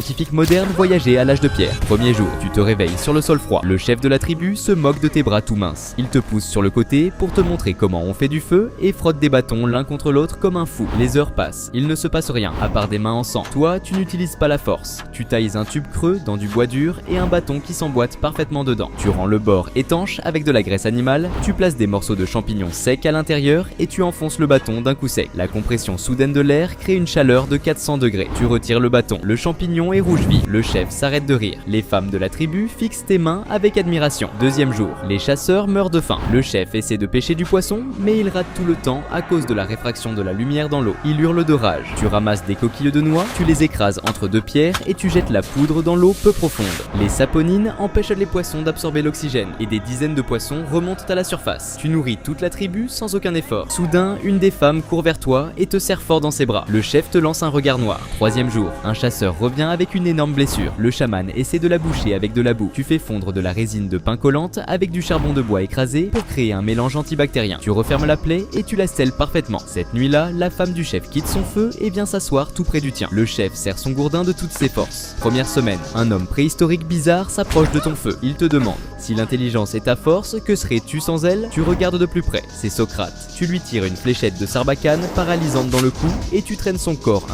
scientifiques modernes voyageaient à l'âge de pierre. Premier jour, tu te réveilles sur le sol froid. Le chef de la tribu se moque de tes bras tout minces. Il te pousse sur le côté pour te montrer comment on fait du feu et frotte des bâtons l'un contre l'autre comme un fou. Les heures passent, il ne se passe rien, à part des mains en sang. Toi, tu n'utilises pas la force. Tu tailles un tube creux dans du bois dur et un bâton qui s'emboîte parfaitement dedans. Tu rends le bord étanche avec de la graisse animale, tu places des morceaux de champignons secs à l'intérieur et tu enfonces le bâton d'un coup sec. La compression soudaine de l'air crée une chaleur de 400 degrés. Tu retires le bâton, le champignon est rouge vif. Le chef s'arrête de rire. Les femmes de la tribu fixent tes mains avec admiration. Deuxième jour, les chasseurs meurent de faim. Le chef essaie de pêcher du poisson, mais il rate tout le temps à cause de la réfraction de la lumière dans l'eau. Il hurle de rage. Tu ramasses des coquilles de noix, tu les écrases entre deux pierres et tu jettes la poudre dans l'eau peu profonde. Les saponines empêchent les poissons d'absorber l'oxygène et des dizaines de poissons remontent à la surface. Tu nourris toute la tribu sans aucun effort. Soudain, une des femmes court vers toi et te serre fort dans ses bras. Le chef te lance un regard noir. Troisième jour, un chasseur revient avec une énorme blessure. Le chaman essaie de la boucher avec de la boue. Tu fais fondre de la résine de pin collante avec du charbon de bois écrasé pour créer un mélange antibactérien. Tu refermes la plaie et tu la scelles parfaitement. Cette nuit-là, la femme du chef quitte son feu et vient s'asseoir tout près du tien. Le chef serre son gourdin de toutes ses forces. Première semaine, un homme préhistorique bizarre s'approche de ton feu. Il te demande: si l'intelligence est ta force, que serais-tu sans elle? Tu regardes de plus près, c'est Socrate. Tu lui tires une fléchette de sarbacane paralysante dans le cou et tu traînes son corps